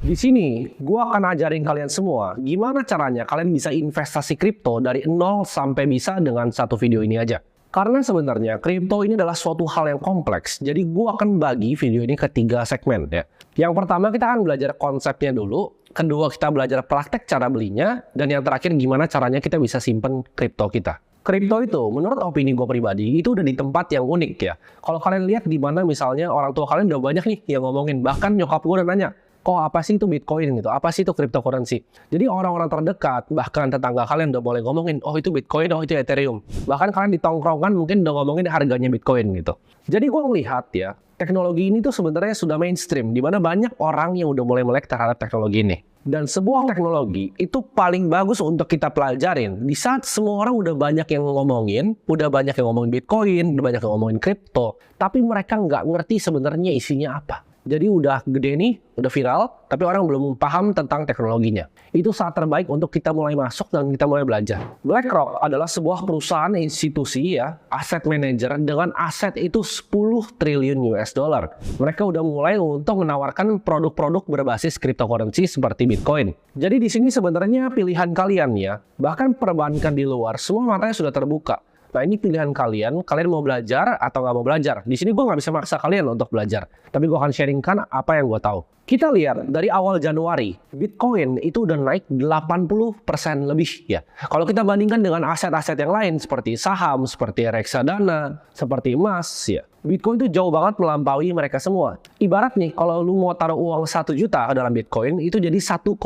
Di sini, gue akan ajarin kalian semua gimana caranya kalian bisa investasi kripto dari 0 sampai bisa dengan satu video ini aja. Karena sebenarnya kripto ini adalah suatu hal yang kompleks, jadi gue akan bagi video ini ke 3 segmen ya. Yang pertama kita akan belajar konsepnya dulu, kedua kita belajar praktek cara belinya, dan yang terakhir gimana caranya kita bisa simpen kripto kita. Kripto itu, menurut opini gue pribadi, itu udah di tempat yang unik ya. Kalau kalian lihat di mana misalnya orang tua kalian udah banyak nih yang ngomongin, bahkan nyokap gue udah nanya, kok apa sih itu Bitcoin gitu, apa sih itu cryptocurrency. Jadi orang-orang terdekat, bahkan tetangga kalian udah mulai ngomongin, oh itu Bitcoin, oh itu Ethereum. Bahkan kalian di tongkrongan mungkin udah ngomongin harganya Bitcoin gitu. Jadi gue melihat ya, teknologi ini tuh sebenarnya sudah mainstream, di mana banyak orang yang udah mulai melek terhadap teknologi ini. Dan sebuah teknologi itu paling bagus untuk kita pelajarin di saat semua orang udah banyak yang ngomongin, udah banyak yang ngomongin Bitcoin, udah banyak yang ngomongin kripto, tapi mereka nggak ngerti sebenarnya isinya apa. Jadi udah gede nih, udah viral, tapi orang belum paham tentang teknologinya. Itu saat terbaik untuk kita mulai masuk dan kita mulai belajar. BlackRock adalah sebuah perusahaan institusi ya, asset manager dengan aset itu 10 triliun US dollar. Mereka udah mulai untuk menawarkan produk-produk berbasis cryptocurrency seperti Bitcoin. Jadi di sini sebenarnya pilihan kalian ya, bahkan perbankan di luar, semua matanya sudah terbuka. Nah ini pilihan kalian mau belajar atau nggak mau belajar. Di sini gue nggak bisa maksa kalian untuk belajar, tapi gue akan sharingkan apa yang gue tahu. Kita lihat dari awal Januari, Bitcoin itu udah naik 80% lebih ya. Kalau kita bandingkan dengan aset-aset yang lain seperti saham, seperti reksadana, seperti emas ya. Bitcoin itu jauh banget melampaui mereka semua. Ibarat nih, kalau lu mau taruh uang 1 juta dalam Bitcoin, itu jadi 1,8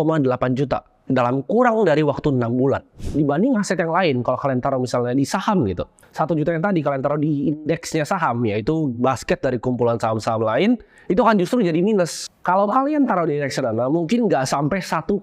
juta. Dalam kurang dari waktu 6 bulan. Dibanding aset yang lain, kalau kalian taruh misalnya di saham gitu. 1 juta yang tadi kalian taruh di indeksnya saham, yaitu basket dari kumpulan saham-saham lain, itu kan justru jadi minus. Kalau kalian taruh di reksadana, mungkin nggak sampai 1,1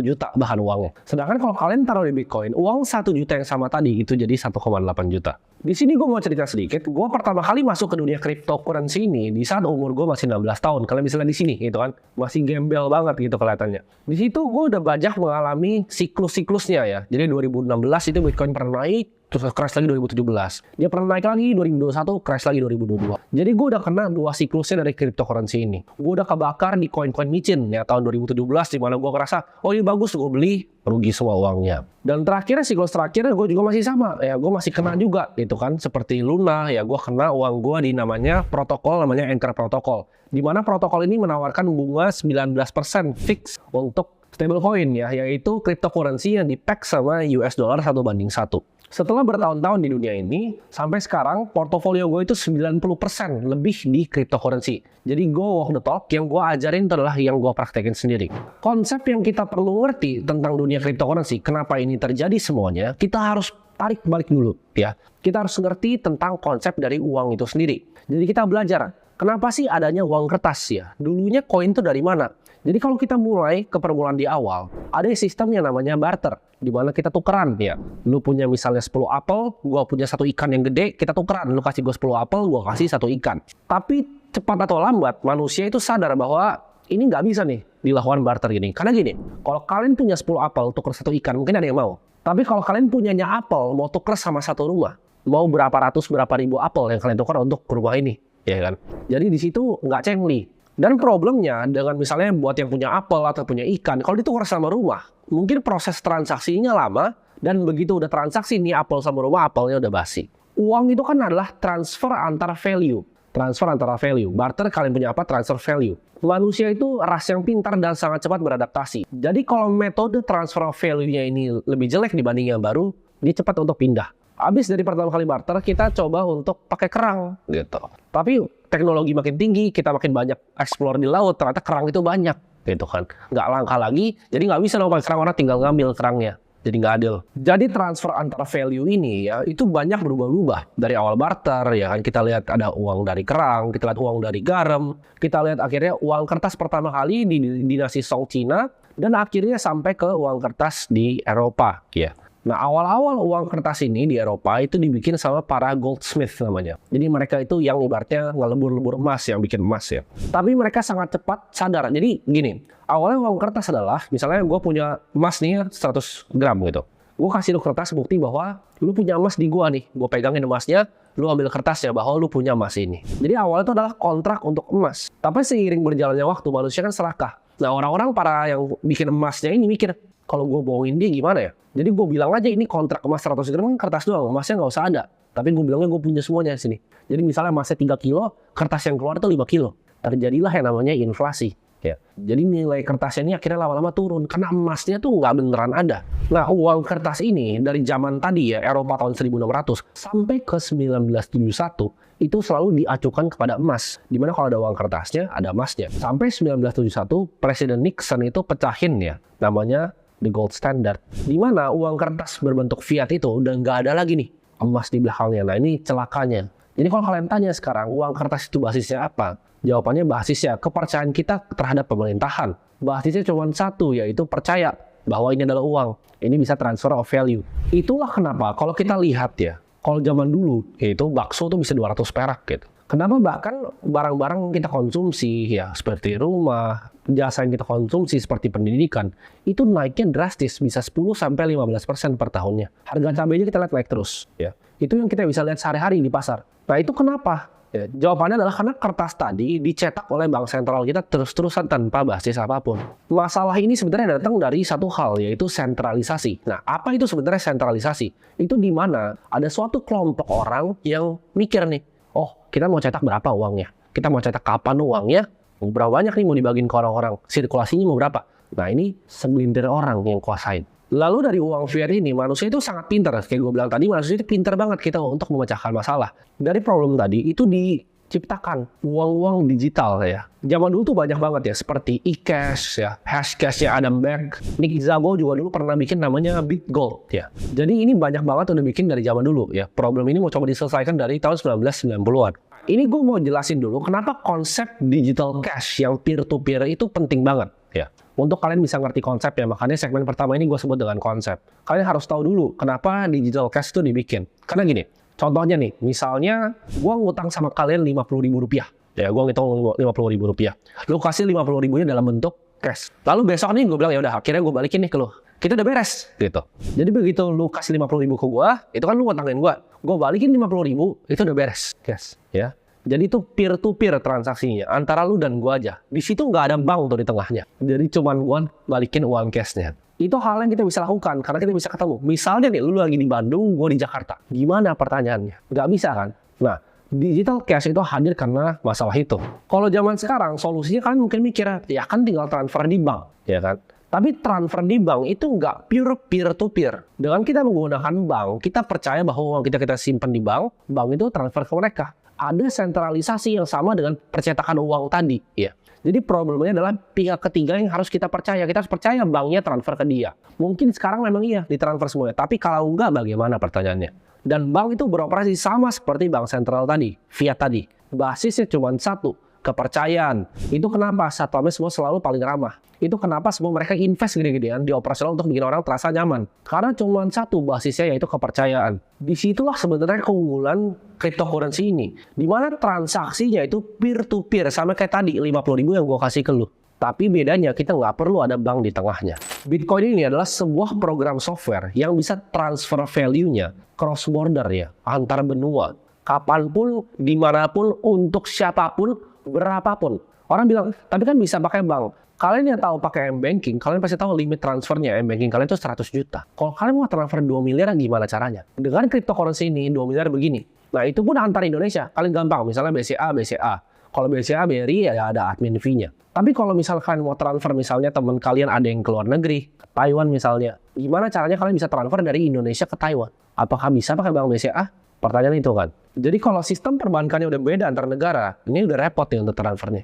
juta bahan uangnya. Sedangkan kalau kalian taruh di Bitcoin, uang 1 juta yang sama tadi, itu jadi 1,8 juta. Di sini gue mau cerita sedikit, gue pertama kali masuk ke dunia cryptocurrency ini di saat umur gue masih 16 tahun. Kalian bisa lihat di sini gitu kan, masih gembel banget gitu kelihatannya. Di situ gue udah banyak mengalami siklus-siklusnya ya. Jadi 2016 itu Bitcoin pernah naik, terus crash lagi 2017. Dia pernah naik lagi 2021, crash lagi 2022. Jadi gue udah kena 2 siklusnya dari cryptocurrency ini. Gue udah kebakar di koin-koin micin ya tahun 2017, di mana gue ngerasa, oh ini bagus, gue beli, rugi semua uangnya. Dan terakhirnya siklus terakhirnya gue juga masih sama ya, gue masih kena juga gitu kan, seperti Luna ya, gue kena uang gue di namanya protokol, namanya Anchor Protocol, di mana protokol ini menawarkan bunga 19% fix untuk stablecoin ya, yaitu cryptocurrency yang di-peg sama US dollar 1:1. Setelah bertahun-tahun di dunia ini, sampai sekarang portofolio gue itu 90% lebih di cryptocurrency. Jadi gue walk the talk, yang gue ajarin adalah yang gue praktekin sendiri. Konsep yang kita perlu ngerti tentang dunia cryptocurrency, kenapa ini terjadi semuanya, kita harus tarik balik dulu ya. Kita harus ngerti tentang konsep dari uang itu sendiri. Jadi kita belajar, kenapa sih adanya uang kertas ya? Dulunya koin itu dari mana? Jadi kalau kita mulai ke permulaan di awal, ada sistem yang namanya barter, di mana kita tukeran ya. Lu punya misalnya 10 apel, gua punya 1 ikan yang gede, kita tukeran. Lu kasih gua 10 apel, gua kasih 1 ikan. Tapi cepat atau lambat, manusia itu sadar bahwa ini nggak bisa nih dilakukan barter gini. Karena gini, kalau kalian punya 10 apel, tuker 1 ikan, mungkin ada yang mau. Tapi kalau kalian punyanya apel, mau tuker sama 1 rumah, mau berapa ratus, berapa ribu apel yang kalian tukar untuk rumah ini, ya kan? Jadi di situ nggak cengli. Dan problemnya dengan misalnya buat yang punya apel atau punya ikan, kalau ditukar sama rumah, mungkin proses transaksinya lama, dan begitu udah transaksi nih apel sama rumah, apelnya udah basi. Uang itu kan adalah transfer antara value. Transfer antara value. Barter kalian punya apa? Transfer value. Manusia itu ras yang pintar dan sangat cepat beradaptasi. Jadi kalau metode transfer value-nya ini lebih jelek dibanding yang baru, dia cepat untuk pindah. Habis dari pertama kali barter, kita coba untuk pakai kerang gitu. Tapi teknologi makin tinggi, kita makin banyak explore di laut, ternyata kerang itu banyak gitu kan. Nggak langka lagi, jadi nggak bisa dong pakai kerang, orang tinggal ngambil kerangnya. Jadi nggak adil. Jadi transfer antara value ini ya, itu banyak berubah-ubah. Dari awal barter ya kan, kita lihat ada uang dari kerang, kita lihat uang dari garam, kita lihat akhirnya uang kertas pertama kali di dinasti Song Cina, dan akhirnya sampai ke uang kertas di Eropa ya. Nah, awal-awal uang kertas ini di Eropa itu dibikin sama para goldsmith namanya. Jadi mereka itu yang ibaratnya ngelebur-lebur emas, yang bikin emas ya. Tapi mereka sangat cepat sadar. Jadi gini, awalnya uang kertas adalah, misalnya gue punya emas nih 100 gram gitu. Gue kasih lu kertas bukti bahwa lu punya emas di gua nih. Gue pegangin emasnya, lu ambil kertasnya bahwa lu punya emas ini. Jadi awalnya itu adalah kontrak untuk emas. Tapi seiring berjalannya waktu, manusia kan serakah. Nah, orang-orang para yang bikin emasnya ini mikir, kalau gue bohongin dia gimana ya? Jadi gue bilang aja ini kontrak emas 100 gram kan kertas doang, emasnya nggak usah ada. Tapi gue bilangnya gue punya semuanya di sini. Jadi misalnya emasnya 3 kilo, kertas yang keluar itu 5 kilo. Terjadilah yang namanya inflasi. Ya. Jadi nilai kertasnya ini akhirnya lama-lama turun karena emasnya tuh nggak beneran ada. Nah, uang kertas ini dari zaman tadi ya, Eropa tahun 1600 sampai ke 1971 itu selalu diacukan kepada emas. Dimana kalau ada uang kertasnya, ada emasnya. Sampai 1971, Presiden Nixon itu pecahin ya, namanya the gold standard. Dimana uang kertas berbentuk fiat itu udah nggak ada lagi nih emas di belakangnya. Nah, ini celakanya. Jadi kalau kalian tanya sekarang, uang kertas itu basisnya apa? Jawabannya basisnya kepercayaan kita terhadap pemerintahan. Basisnya cuma satu, yaitu percaya bahwa ini adalah uang. Ini bisa transfer of value. Itulah kenapa kalau kita lihat ya, kalau zaman dulu yaitu bakso tuh bisa 200 perak gitu. Kenapa bahkan barang-barang yang kita konsumsi ya seperti rumah, jasa yang kita konsumsi seperti pendidikan, itu naiknya drastis, bisa 10-15% per tahunnya. Harga cabainya kita lihat naik terus ya. Itu yang kita bisa lihat sehari-hari di pasar. Nah, itu kenapa? Ya, jawabannya adalah karena kertas tadi dicetak oleh bank sentral kita terus-terusan tanpa basis apapun. Masalah ini sebenarnya datang dari satu hal, yaitu sentralisasi. Nah, apa itu sebenarnya sentralisasi? Itu di mana ada suatu kelompok orang yang mikir nih, oh, kita mau cetak berapa uangnya? Kita mau cetak kapan uangnya? Berapa banyak nih mau dibagiin ke orang-orang? Sirkulasinya mau berapa? Nah, ini segelintir orang yang kuasain. Lalu dari uang fiat ini, manusia itu sangat pintar. Kayak gue bilang tadi, manusia itu pintar banget kita untuk memecahkan masalah. Dari problem tadi, itu diciptakan uang-uang digital ya. Zaman dulu tuh banyak banget ya, seperti e-cash ya, hashcash ya, Adam Back. Nick Szabo juga dulu pernah bikin namanya BitGold ya. Jadi ini banyak banget udah bikin dari zaman dulu ya. Problem ini mau coba diselesaikan dari tahun 1990-an. Ini gue mau jelasin dulu kenapa konsep digital cash yang peer-to-peer itu penting banget ya. Untuk kalian bisa ngerti konsep ya, makanya segmen pertama ini gue sebut dengan konsep. Kalian harus tahu dulu kenapa digital cash itu dibikin. Karena gini, contohnya nih, misalnya gue ngutang sama kalian Rp50.000. Ya, gue ngitung Rp50.000. Lu kasih Rp50.000-nya dalam bentuk cash. Lalu besok nih gue bilang, ya udah akhirnya gue balikin nih ke lu. Kita udah beres gitu. Jadi begitu lu kasih Rp50.000 ke gue, itu kan lu ngutangin gue. Gue balikin Rp50.000, itu udah beres cash ya. Jadi itu peer-to-peer transaksinya antara lu dan gua aja. Di situ nggak ada bank tuh di tengahnya. Jadi cuman gua balikin uang cashnya. Itu hal yang kita bisa lakukan karena kita bisa ketemu. Misalnya nih, lu lagi di Bandung, gua di Jakarta. Gimana pertanyaannya? Nggak bisa kan? Nah, digital cash itu hadir karena masalah itu. Kalau zaman sekarang, solusinya kan mungkin mikir, ya kan tinggal transfer di bank, ya kan? Tapi transfer di bank itu nggak pure peer-to-peer. Dengan kita menggunakan bank, kita percaya bahwa uang kita simpan di bank itu transfer ke mereka. Ada sentralisasi yang sama dengan percetakan uang tadi ya. Jadi problemnya adalah pihak ketiga yang harus kita percaya. Kita harus percaya banknya transfer ke dia. Mungkin sekarang memang iya ditransfer semuanya, tapi kalau enggak bagaimana pertanyaannya? Dan bank itu beroperasi sama seperti bank sentral tadi, fiat tadi. Basisnya cuma satu, kepercayaan. Itu kenapa satpamnya semua selalu paling ramah. Itu kenapa semua mereka invest gede-gedean di operasional untuk bikin orang terasa nyaman. Karena cuma satu basisnya, yaitu kepercayaan. Disitulah sebenarnya keunggulan cryptocurrency ini. Dimana transaksinya itu peer-to-peer. Sama kayak tadi, 50.000 yang gue kasih ke lu. Tapi bedanya kita nggak perlu ada bank di tengahnya. Bitcoin ini adalah sebuah program software yang bisa transfer value-nya cross border ya, antar benua. Kapanpun, dimanapun, untuk siapapun, berapapun. Orang bilang, tapi kan bisa pakai bank. Kalian yang tahu pakai M-Banking, kalian pasti tahu limit transfernya M-Banking kalian itu 100 juta. Kalau kalian mau transfer 2 miliar, gimana caranya? Dengan cryptocurrency ini, 2 miliar begini. Nah, itu pun antar Indonesia. Kalian gampang, misalnya BCA. Kalau BCA, BRI, ya ada admin fee-nya. Tapi kalau misalkan mau transfer, misalnya teman kalian ada yang keluar negeri, Taiwan misalnya, gimana caranya kalian bisa transfer dari Indonesia ke Taiwan? Apakah bisa pakai bank BCA? Pertanyaan itu kan. Jadi kalau sistem perbankannya udah beda antar negara, ini udah repot nih untuk transfernya.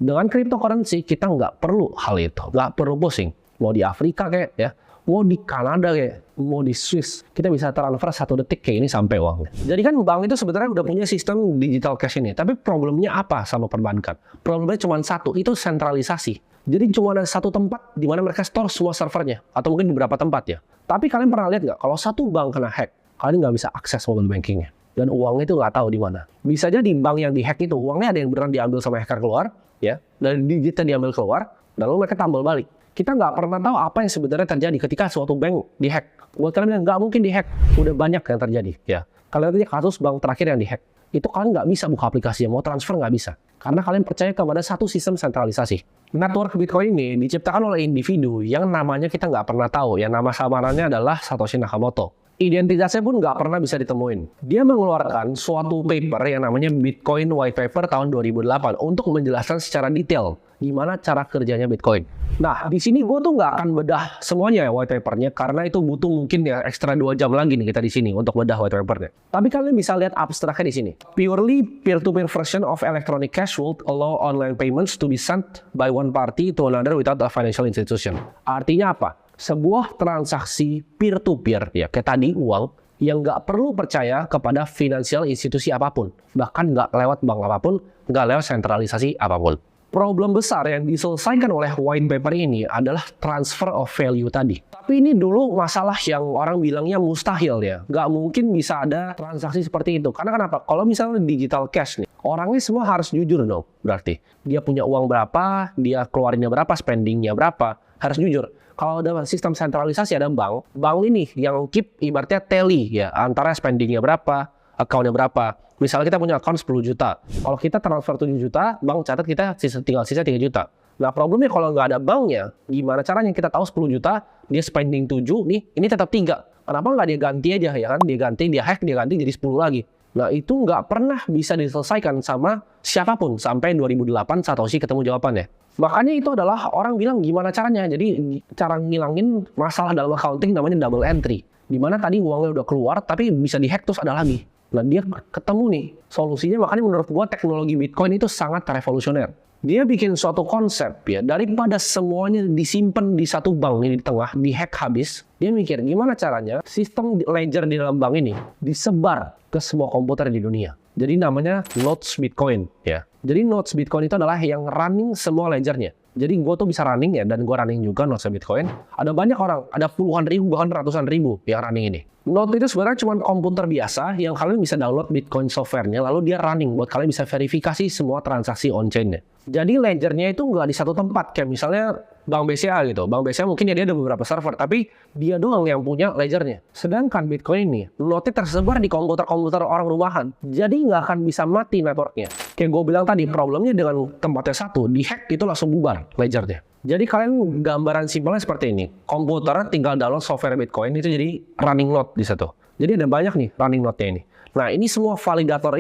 Dengan cryptocurrency kita nggak perlu hal itu, nggak perlu pusing. Mau di Afrika kayak ya, mau di Kanada kayak, mau di Swiss, kita bisa transfer 1 detik kayak ini sampai uangnya. Jadi kan bank itu sebenarnya udah punya sistem digital cash ini, tapi problemnya apa sama perbankan? Problemnya cuma satu, itu sentralisasi. Jadi cuma ada satu tempat di mana mereka store semua servernya, atau mungkin beberapa tempat ya. Tapi kalian pernah lihat nggak, kalau satu bank kena hack, kalian nggak bisa akses mobile bankingnya. Dan uangnya itu nggak tahu di mana. Bisa jadi bank yang dihack itu, uangnya ada yang beneran diambil sama hacker keluar, ya, dan digitnya diambil keluar, lalu mereka tambal balik. Kita nggak pernah tahu apa yang sebenarnya terjadi ketika suatu bank dihack. Buat kalian yang nggak mungkin dihack, udah banyak yang terjadi, ya. Kalian lihat kasus bank terakhir yang dihack. itu kalian nggak bisa buka aplikasi, mau transfer nggak bisa. Karena kalian percaya kepada satu sistem sentralisasi. Network Bitcoin ini diciptakan oleh individu yang namanya kita nggak pernah tahu, yang nama samarannya adalah Satoshi Nakamoto. Identitasnya pun nggak pernah bisa ditemuin. Dia mengeluarkan suatu paper yang namanya Bitcoin White Paper tahun 2008 untuk menjelaskan secara detail gimana cara kerjanya Bitcoin. Nah, di sini gue tuh nggak akan bedah semuanya ya white papernya, karena itu butuh mungkin ya ekstra 2 jam lagi nih kita di sini untuk bedah white papernya. Tapi kalian bisa lihat abstraknya di sini. Purely peer-to-peer version of electronic cash would allow online payments to be sent by one party to another without a financial institution. Artinya apa? Sebuah transaksi peer-to-peer, ya kayak tadi uang, yang nggak perlu percaya kepada finansial institusi apapun. Bahkan nggak lewat bank apapun, nggak lewat sentralisasi apapun. Problem besar yang diselesaikan oleh white paper ini adalah transfer of value tadi. Tapi ini dulu masalah yang orang bilangnya mustahil ya. Nggak mungkin bisa ada transaksi seperti itu. Karena kenapa? Kalau misalnya digital cash nih, orangnya semua harus jujur dong. Berarti dia punya uang berapa, dia keluarinnya berapa, spendingnya berapa, harus jujur. Kalau ada sistem sentralisasi, ada bank ini yang keep ibaratnya tally ya, antara spendingnya berapa, account-nya berapa. Misalnya kita punya account 10 juta. Kalau kita transfer 7 juta, bank catat kita tinggal sisa 3 juta. Nah problemnya kalau nggak ada banknya, gimana caranya kita tahu 10 juta, dia spending 7, nih ini tetap 3. Kenapa nggak dia ganti aja ya kan? Dia hack, dia ganti jadi 10 lagi. Nah itu nggak pernah bisa diselesaikan sama siapapun sampai 2008 Satoshi ketemu jawabannya. Makanya itu adalah orang bilang gimana caranya. Jadi cara ngilangin masalah dalam accounting namanya double entry. Dimana tadi uangnya udah keluar tapi bisa dihack terus ada lagi. Nah dia ketemu nih solusinya, makanya menurut gua teknologi Bitcoin itu sangat revolusioner. Dia bikin suatu konsep ya, daripada semuanya disimpan di satu bank ini di tengah, dihack habis, dia mikir gimana caranya sistem ledger di dalam bank ini disebar ke semua komputer di dunia. Jadi namanya nodes Bitcoin ya. Jadi nodes Bitcoin itu adalah yang running semua ledgernya. Jadi gue tuh bisa running ya, dan gue running juga nodes Bitcoin. Ada banyak orang, ada puluhan ribu bahkan ratusan ribu yang running ini. Node itu sebenarnya cuma komputer biasa yang kalian bisa download Bitcoin software-nya, lalu dia running buat kalian bisa verifikasi semua transaksi on-chain-nya. Jadi ledgernya itu nggak di satu tempat, kayak misalnya Bank BCA gitu. Bank BCA mungkin ya dia ada beberapa server, tapi dia doang yang punya ledgernya. Sedangkan Bitcoin ini, node-nya tersebar di komputer-komputer orang rumahan. Jadi nggak akan bisa mati networknya. Kayak gue bilang tadi, problemnya dengan tempatnya satu, di-hack itu langsung bubar ledgernya. Jadi kalian gambaran simpelnya seperti ini. Komputer tinggal download software Bitcoin itu jadi running node di situ. Jadi ada banyak nih running node-nya ini. Nah ini semua validator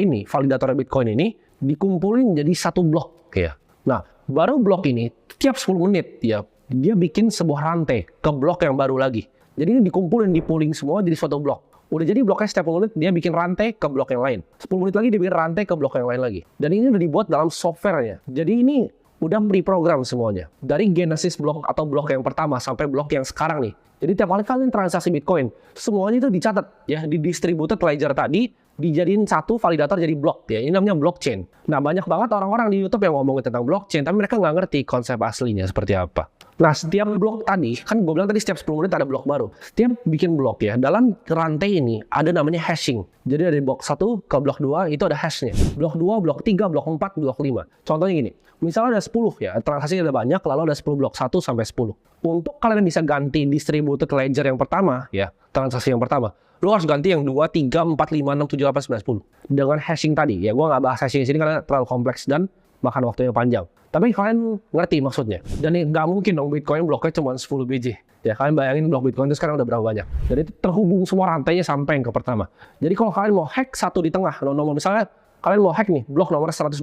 Bitcoin ini dikumpulin jadi satu blok ya. Nah baru blok ini tiap 10 menit ya dia bikin sebuah rantai ke blok yang baru lagi. Jadi ini dikumpulin, dipooling semua jadi suatu blok. Udah jadi bloknya setiap 10 menit dia bikin rantai ke blok yang lain. 10 menit lagi dia bikin rantai ke blok yang lain lagi. Dan ini udah dibuat dalam softwarenya. Jadi ini udah pre-program semuanya. Dari genesis blok atau blok yang pertama sampai blok yang sekarang nih. Jadi tiap kali kalian transaksi Bitcoin, semuanya itu dicatat ya di distributed ledger tadi, dijadiin satu validator jadi blok ya. Ini namanya blockchain. Nah banyak banget orang-orang di YouTube yang ngomongin tentang blockchain, tapi mereka nggak ngerti konsep aslinya seperti apa. Nah setiap blok tadi, kan gue bilang tadi setiap 10 menit ada blok baru. Setiap bikin blok ya, dalam rantai ini ada namanya hashing. Jadi dari blok 1 ke blok 2 itu ada hashnya. Blok 2, blok 3, blok 4, blok 5. Contohnya gini, misalnya ada 10 ya, transaksinya ada banyak, lalu ada 10 blok 1 sampai 10. Untuk kalian bisa ganti distributed ledger yang pertama ya, transaksi yang pertama, lu harus ganti yang 2, 3, 4, 5, 6, 7, 8, 9, 10. Dengan hashing tadi ya, gue nggak bahas hashing di sini karena terlalu kompleks dan makan waktu yang panjang. Tapi kalian ngerti maksudnya. Dan nggak mungkin dong Bitcoin bloknya cuma 10 biji. Ya kalian bayangin blok Bitcoin itu sekarang udah berapa banyak. Jadi itu terhubung semua rantainya sampai yang ke pertama. Jadi kalau kalian mau hack satu di tengah, nomor misalnya kalian mau hack nih blok nomor 120.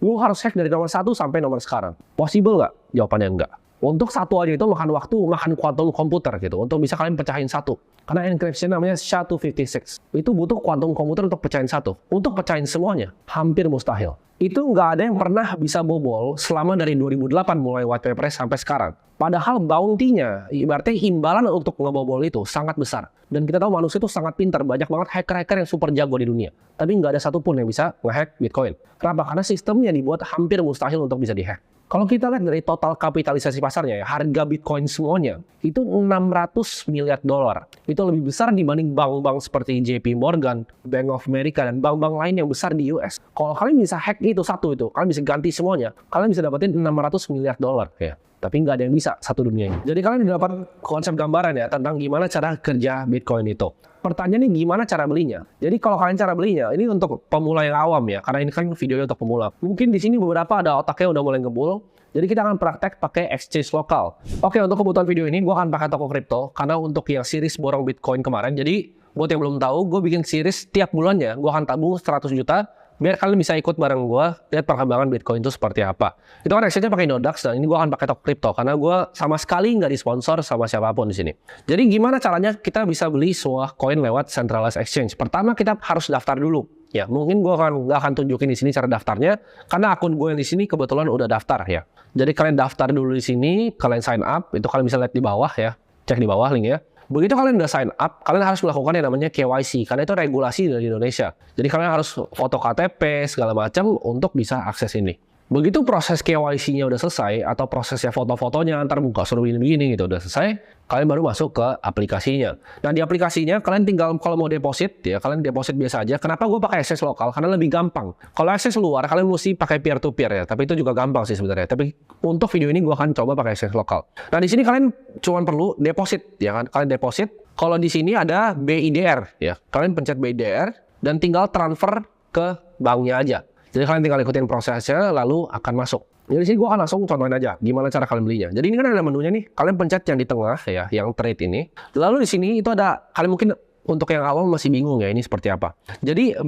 Lu harus hack dari nomor 1 sampai nomor sekarang. Possible nggak? Jawabannya enggak. Untuk satu aja itu makan waktu, makan quantum komputer gitu. Untuk bisa kalian pecahin satu. Karena encryption namanya SHA-256. Itu butuh quantum komputer untuk pecahin satu. Untuk pecahin semuanya, hampir mustahil. Itu nggak ada yang pernah bisa bobol selama dari 2008 mulai white paper sampai sekarang. Padahal bounty-nya, ibaratnya imbalan untuk ngebobol itu sangat besar. Dan kita tahu manusia itu sangat pintar, banyak banget hacker-hacker yang super jago di dunia. Tapi nggak ada satupun yang bisa nge-hack Bitcoin. Kenapa? Karena sistemnya dibuat hampir mustahil untuk bisa di-hack. Kalau kita lihat dari total kapitalisasi pasarnya ya, harga Bitcoin semuanya itu 600 miliar dolar. Itu lebih besar dibanding bank-bank seperti JP Morgan, Bank of America, dan bank-bank lain yang besar di US. Kalau kalian bisa hack itu satu itu, kalian bisa ganti semuanya, kalian bisa dapetin 600 miliar dolar ya. tapi nggak ada yang bisa satu dunia ini. Jadi kalian udah dapat konsep gambaran ya tentang gimana cara kerja Bitcoin itu. Pertanyaannya gimana cara belinya? Jadi kalau kalian cara belinya, ini untuk pemula yang awam ya, karena ini kan videonya untuk pemula. Mungkin di sini beberapa ada otaknya udah mulai ngebul, jadi kita akan praktek pakai exchange lokal. Oke, untuk kebutuhan video ini, gue akan pakai toko kripto, karena untuk yang series borong Bitcoin kemarin, jadi buat yang belum tahu, gue bikin series tiap bulannya, gue akan tabung 100 juta, biar kalian bisa ikut bareng gue, lihat perkembangan Bitcoin itu seperti apa. Itu kan exchange-nya pakai Nodax, dan ini gue akan pakai toko kripto, karena gue sama sekali nggak disponsor sama siapapun di sini. Jadi gimana caranya kita bisa beli sebuah koin lewat centralized exchange? Pertama kita harus daftar dulu. Ya, mungkin gue nggak akan tunjukin di sini cara daftarnya, karena akun gue yang di sini kebetulan udah daftar ya. Jadi kalian daftar dulu di sini, kalian sign up, itu kalian bisa lihat di bawah ya, cek di bawah linknya. Begitu kalian udah sign up, kalian harus melakukan yang namanya KYC, karena itu regulasi dari Indonesia. Jadi kalian harus foto KTP, segala macam untuk bisa akses ini. Begitu proses KYC-nya udah selesai, atau prosesnya foto-fotonya, ntar muka suruh begini-begini gitu, udah selesai, kalian baru masuk ke aplikasinya. Nah di aplikasinya, kalian tinggal kalau mau deposit, ya kalian deposit biasa aja. Kenapa gue pakai akses lokal? Karena lebih gampang. Kalau akses luar, kalian mesti pakai peer-to-peer ya, tapi itu juga gampang sih sebenarnya. Tapi untuk video ini gue akan coba pakai akses lokal. Nah di sini kalian cuma perlu deposit, ya kan? Kalian deposit. Kalau di sini ada BIDR, ya kalian pencet BIDR dan tinggal transfer ke banknya aja. Jadi kalian tinggal ikutin prosesnya, lalu akan masuk. Jadi di sini gue akan langsung contohin aja gimana cara kalian belinya. Jadi ini kan ada menunya nih, kalian pencet yang di tengah ya, yang trade ini. Lalu di sini itu ada, kalian mungkin untuk yang awam masih bingung ya ini seperti apa. Jadi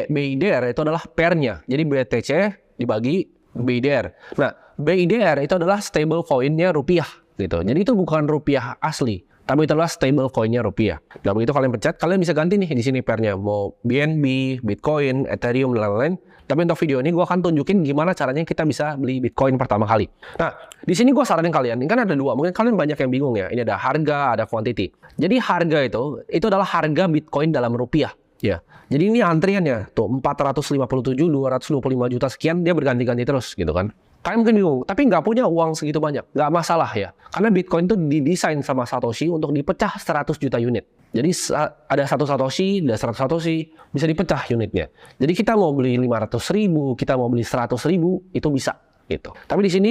BIDR itu adalah pairnya. Jadi BTC dibagi BIDR. Nah, BIDR itu adalah stable coin-nya rupiah gitu. Jadi itu bukan rupiah asli, tapi itu adalah stable coin-nya rupiah. Nah, begitu kalian pencet, kalian bisa ganti nih di sini pairnya. Mau BNB, Bitcoin, Ethereum, dan lain-lain. Tapi untuk video ini gue akan tunjukin gimana caranya kita bisa beli Bitcoin pertama kali. Nah, di sini gue saranin kalian, ini kan ada dua. Mungkin kalian banyak yang bingung ya. Ini ada harga, ada quantity. Jadi harga itu adalah harga Bitcoin dalam rupiah. Ya, jadi ini antriannya tuh 457, 225 juta sekian, dia berganti-ganti terus gitu kan. Kalian mungkin bingung, tapi nggak punya uang segitu banyak, nggak masalah ya. Karena Bitcoin itu didesain sama Satoshi untuk dipecah 100 juta unit. Jadi ada 1 Satoshi, ada 100 Satoshi, bisa dipecah unitnya. Jadi kita mau beli 500.000, kita mau beli 100.000, itu bisa gitu. Tapi di sini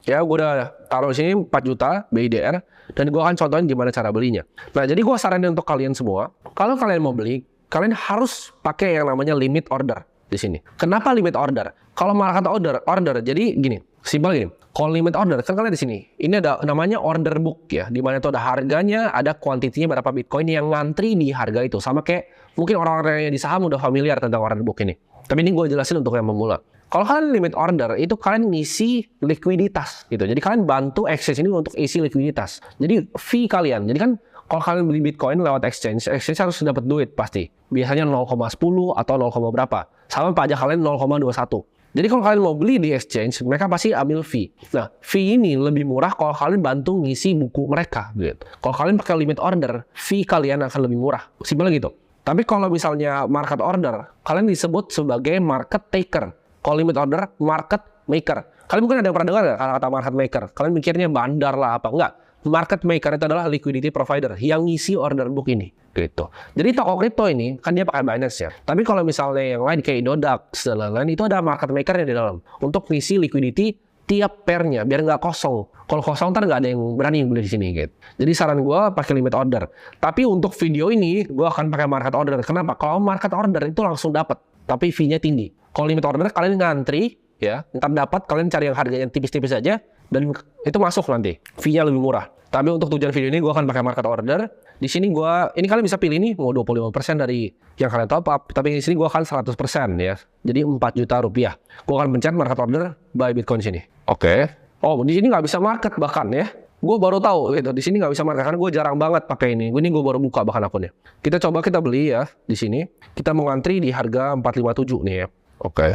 ya gue udah taruh di sini 4 juta BIDR, dan gue akan contohin gimana cara belinya. Nah jadi gue saranin untuk kalian semua, kalau kalian mau beli, kalian harus pakai yang namanya limit order di sini. Kenapa limit order? Kalau market order, jadi gini, simpel gini. Kalau limit order, kan kalian di sini, ini ada namanya order book ya, di mana itu ada harganya, ada kuantitinya berapa Bitcoin yang ngantri di harga itu. Sama kayak mungkin orang-orang yang di saham udah familiar tentang order book ini. Tapi ini gue jelasin untuk yang pemula. Kalau kalian limit order, itu kalian ngisi likuiditas gitu. Jadi kalian bantu exchange ini untuk isi likuiditas. Jadi fee kalian, jadi kan kalau kalian beli Bitcoin lewat exchange harus dapat duit pasti. Biasanya 0,10 atau 0, berapa. Sama pajak kalian 0,21. Jadi kalau kalian mau beli di exchange, mereka pasti ambil fee. Nah, fee ini lebih murah kalau kalian bantu ngisi buku mereka gitu. Kalau kalian pakai limit order, fee kalian akan lebih murah. Simpel gitu. Tapi kalau misalnya market order, kalian disebut sebagai market taker. Kalau limit order, market maker. Kalian mungkin ada yang pernah dengar nggak kata-kata market maker? Kalian mikirnya bandar lah apa? Enggak. Market maker itu adalah liquidity provider yang ngisi order book ini gitu. Jadi toko kripto ini kan dia pakai Binance ya. Tapi kalau misalnya yang lain kayak Nodax dan lain-lain, itu ada market maker yang di dalam untuk ngisi liquidity tiap pairnya biar nggak kosong. Kalau kosong ntar nggak ada yang berani beli di sini gitu. Jadi saran gue pakai limit order. Tapi untuk video ini gue akan pakai market order. Kenapa? Kalau market order itu langsung dapat, tapi fee-nya tinggi. Kalau limit order kalian ngantri ya, ntar dapat, kalian cari yang harganya tipis-tipis aja, dan itu masuk nanti. Fee-nya lebih murah. Tapi untuk tujuan video ini gue akan pakai market order. Di sini ini kalian bisa pilih nih mau 25% dari yang kalian top up. Tapi di sini gue akan 100% ya. Jadi 4 juta rupiah. Gue akan pencet market order buy Bitcoin sini. Oke. Oh, di sini nggak bisa market bahkan ya. Gue baru tahu gitu. Di sini nggak bisa market karena gue jarang banget pakai ini. Ini gue baru buka bahkan akunnya. Kita beli ya di sini. Kita mau ngantri di harga 457 nih ya. Oke.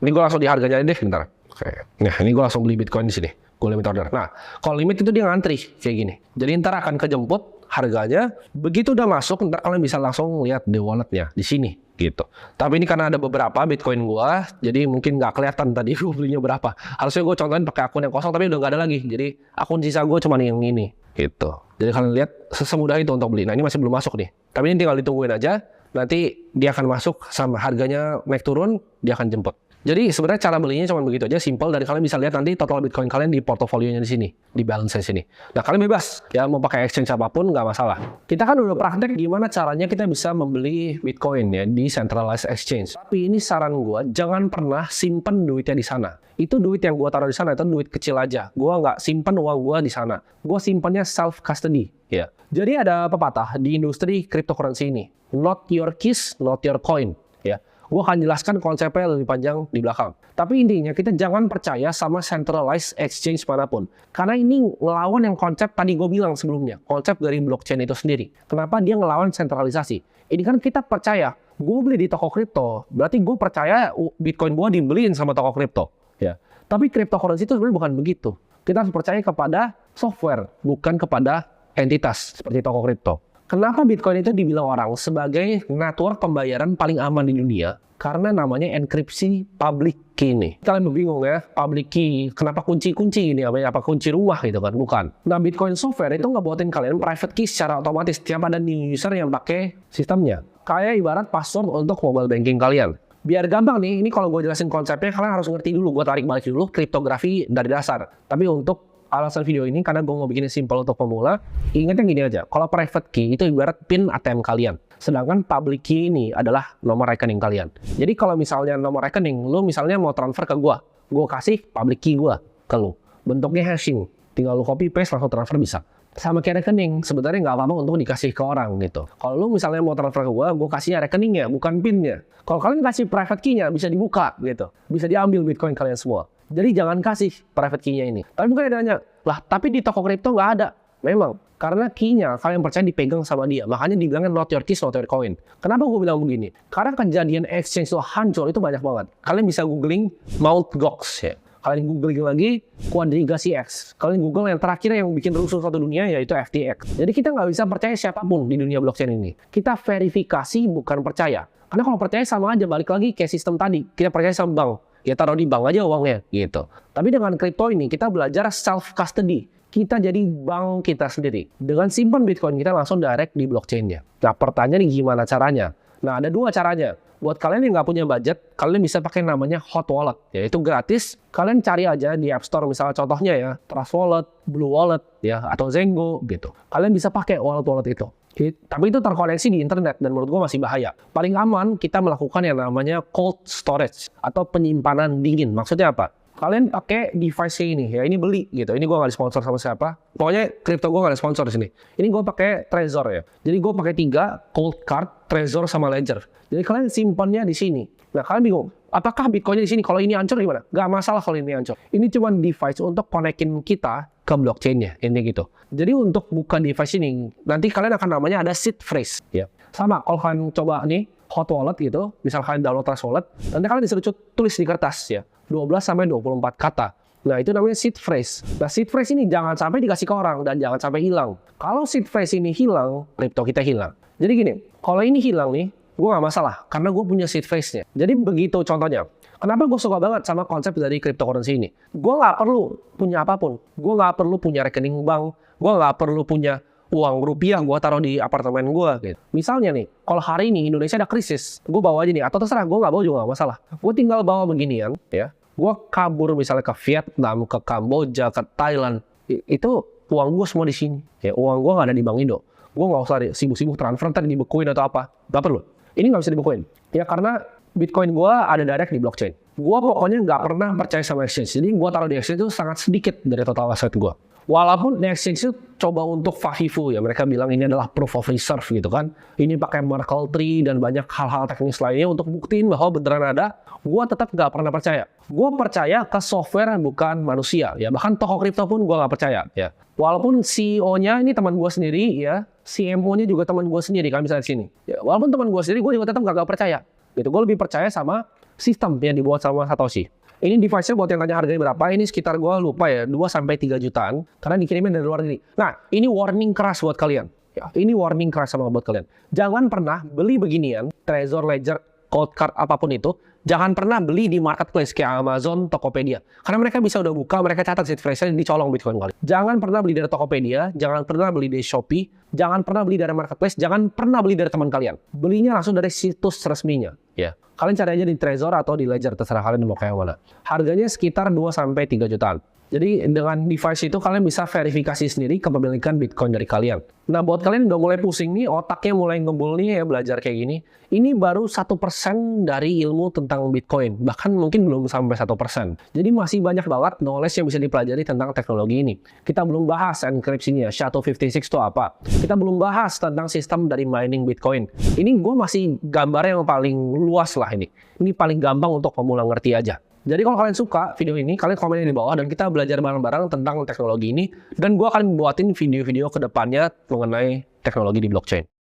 Ini gue langsung di harganya deh bentar. Oke. Nah, ini gue langsung beli Bitcoin di sini. Gue limit order. Nah, kalau limit itu dia ngantri kayak gini. Jadi ntar akan kejemput harganya. Begitu udah masuk, ntar kalian bisa langsung lihat di walletnya di sini gitu. Tapi ini karena ada beberapa Bitcoin gua, jadi mungkin nggak kelihatan tadi gue belinya berapa. Harusnya gue contohin pakai akun yang kosong, tapi udah nggak ada lagi. Jadi akun sisa gue cuma yang ini gitu. Jadi kalian lihat semudah itu untuk beli. Nah, ini masih belum masuk nih. Tapi ini tinggal ditungguin aja. Nanti dia akan masuk sama harganya naik turun, dia akan jemput. Jadi sebenarnya cara belinya cuma begitu aja, simple, dan kalian bisa lihat nanti total Bitcoin kalian di portofolionya di sini, di balance di sini. Nah, kalian bebas ya mau pakai exchange apapun nggak masalah. Kita kan udah praktek gimana caranya kita bisa membeli Bitcoin ya di centralized exchange. Tapi ini saran gua, jangan pernah simpen duitnya di sana. Itu duit yang gua taruh di sana itu duit kecil aja. Gua nggak simpen uang gua di sana. Gua simpennya self custody ya. Jadi ada pepatah di industri cryptocurrency ini, not your keys, not your coin ya. Gue akan jelaskan konsepnya lebih panjang di belakang. Tapi intinya kita jangan percaya sama centralized exchange manapun. Karena ini ngelawan yang konsep tadi gue bilang sebelumnya. Konsep dari blockchain itu sendiri. Kenapa dia ngelawan sentralisasi? Ini kan kita percaya, gue beli di toko kripto, berarti gue percaya Bitcoin gue dibeliin sama toko kripto. Ya. Tapi cryptocurrency itu sebenarnya bukan begitu. Kita harus percaya kepada software, bukan kepada entitas seperti toko kripto. Kenapa Bitcoin itu dibilang orang sebagai network pembayaran paling aman di dunia? Karena namanya enkripsi public key nih. Kalian bingung ya, public key, kenapa kunci-kunci ini? Apa kunci rumah gitu kan? Bukan. Nah, Bitcoin software itu nggak buatin kalian private key secara otomatis. Tiap ada new user yang pakai sistemnya. Kayak ibarat password untuk mobile banking kalian. Biar gampang nih, ini kalau gue jelasin konsepnya, kalian harus ngerti dulu. Gue tarik balik dulu kriptografi dari dasar. Tapi untuk alasan video ini, karena gue mau bikin simple untuk pemula, ingat yang gini aja, kalau private key itu ibarat PIN ATM kalian, sedangkan public key ini adalah nomor rekening kalian. Jadi kalau misalnya nomor rekening, lu misalnya mau transfer ke gue kasih public key gue ke lu, bentuknya hashing, tinggal lu copy paste langsung transfer bisa. Sama kayak rekening, sebenarnya nggak apa-apa untuk dikasih ke orang gitu. Kalau lu misalnya mau transfer ke gue kasihnya rekeningnya, bukan PIN-nya. Kalau kalian kasih private key-nya, bisa dibuka gitu, bisa diambil Bitcoin kalian semua. Jadi jangan kasih private key-nya ini. Tapi mungkin ada nanya, lah tapi di toko kripto nggak ada. Memang, karena key-nya kalian percaya dipegang sama dia. Makanya dibilangnya not your keys, not your coin. Kenapa gue bilang begini? Karena kejadian exchange itu hancur itu banyak banget. Kalian bisa googling Mt. Gox ya. Kalian googling lagi Quadriga CX. Kalian google yang terakhir yang bikin rusuh satu dunia yaitu FTX. Jadi kita nggak bisa percaya siapapun di dunia blockchain ini. Kita verifikasi bukan percaya. Karena kalau percaya sama aja, balik lagi kayak sistem tadi. Kita percaya sama bank. Ya taruh di bank aja uangnya gitu. Tapi dengan kripto ini kita belajar self custody. Kita jadi bank kita sendiri. Dengan simpan Bitcoin kita langsung direct di blockchain-nya. Nah, pertanyaannya gimana caranya? Nah, ada dua caranya. Buat kalian yang nggak punya budget, kalian bisa pakai namanya Hot Wallet. Yaitu gratis. Kalian cari aja di App Store misalnya contohnya ya, Trust Wallet, Blue Wallet ya, atau Zengo gitu. Kalian bisa pakai wallet-wallet itu. Tapi itu terkoneksi di internet dan menurut gue masih bahaya. Paling aman kita melakukan yang namanya cold storage atau penyimpanan dingin. Maksudnya apa? Kalian pakai device ini ya, ini beli gitu. Ini gue nggak disponsor sama siapa. Pokoknya kripto gue nggak ada sponsor di sini. Ini gue pakai Trezor ya. Jadi gue pakai 3 cold card, Trezor sama Ledger. Jadi kalian simpannya di sini. Nah kalian bingung, apakah Bitcoinnya di sini? Kalau ini hancur gimana? Gak masalah kalau ini hancur. Ini cuma device untuk konekin kita ke blockchain-nya, ini gitu. Jadi untuk buka device ini, nanti kalian akan namanya ada seed phrase. Ya. Sama, kalau kalian coba nih, Hot Wallet gitu, misal kalian download Trust Wallet, nanti kalian disuruh tulis di kertas ya, 12-24 kata. Nah itu namanya seed phrase. Nah seed phrase ini jangan sampai dikasih ke orang dan jangan sampai hilang. Kalau seed phrase ini hilang, kripto kita hilang. Jadi gini, kalau ini hilang nih, gue gak masalah, karena gue punya seed phrase-nya. Jadi begitu contohnya. Kenapa gue suka banget sama konsep dari cryptocurrency ini? Gue nggak perlu punya apapun. Gue nggak perlu punya rekening bank. Gue nggak perlu punya uang rupiah gue taruh di apartemen gue. Gitu. Misalnya nih, kalau hari ini Indonesia ada krisis, gue bawa aja nih. Atau terserah, gue nggak bawa juga nggak masalah. Gue tinggal bawa beginian, ya. Gue kabur misalnya ke Vietnam, ke Kamboja, ke Thailand. Itu uang gue semua di sini. Ya, uang gue nggak ada di Bank Indo. Gue nggak usah sibuk-sibuk transfer ntar dibekuin atau apa. Nggak perlu. Ini nggak bisa dibekuin. Ya karena Bitcoin gue ada direct di blockchain. Gue pokoknya nggak pernah percaya sama exchange. Jadi gue taruh di exchange itu sangat sedikit dari total aset gue. Walaupun di exchange itu coba untuk FAFIFU ya. Mereka bilang ini adalah proof of reserve gitu kan. Ini pakai Merkle tree dan banyak hal-hal teknis lainnya untuk buktiin bahwa beneran ada. Gue tetap nggak pernah percaya. Gue percaya ke software bukan manusia. Ya bahkan toko kripto pun gue nggak percaya. Ya walaupun CEO-nya ini teman gue sendiri ya. CMO-nya juga teman gue sendiri. Kalian bisa di sini. Ya walaupun teman gue sendiri, gue juga tetap nggak percaya. Gitu. Gue lebih percaya sama sistem yang dibuat sama Satoshi. Ini device-nya buat yang tanya harganya berapa, ini sekitar gue lupa ya, 2-3 jutaan. Karena dikirimnya dari luar negeri. Nah, ini warning keras buat kalian. Ya, ini warning keras sama buat kalian. Jangan pernah beli beginian, Trezor, Ledger, Cold Card, apapun itu. Jangan pernah beli di marketplace kayak Amazon, Tokopedia. Karena mereka bisa udah buka, mereka catat seed phrase-nya, dicolong Bitcoin kali. Jangan pernah beli dari Tokopedia, jangan pernah beli dari Shopee, jangan pernah beli dari marketplace, jangan pernah beli dari teman kalian. Belinya langsung dari situs resminya. ya. Kalian cari aja di Trezor atau di Ledger, terserah kalian mau kayak mana. Harganya sekitar 2-3 jutaan. Jadi dengan device itu kalian bisa verifikasi sendiri kepemilikan Bitcoin dari kalian. Nah buat kalian udah mulai pusing nih, otaknya mulai ngebul nih ya belajar kayak gini. Ini baru 1% dari ilmu tentang Bitcoin. Bahkan mungkin belum sampai 1%. Jadi masih banyak banget knowledge yang bisa dipelajari tentang teknologi ini. Kita belum bahas enkripsinya, SHA-256 itu apa. Kita belum bahas tentang sistem dari mining Bitcoin. Ini gue masih gambar yang paling luas lah ini. Ini paling gampang untuk pemula ngerti aja. Jadi kalau kalian suka video ini, kalian komen di bawah dan kita belajar bareng-bareng tentang teknologi ini. Dan gue akan buatin video-video ke depannya mengenai teknologi di blockchain.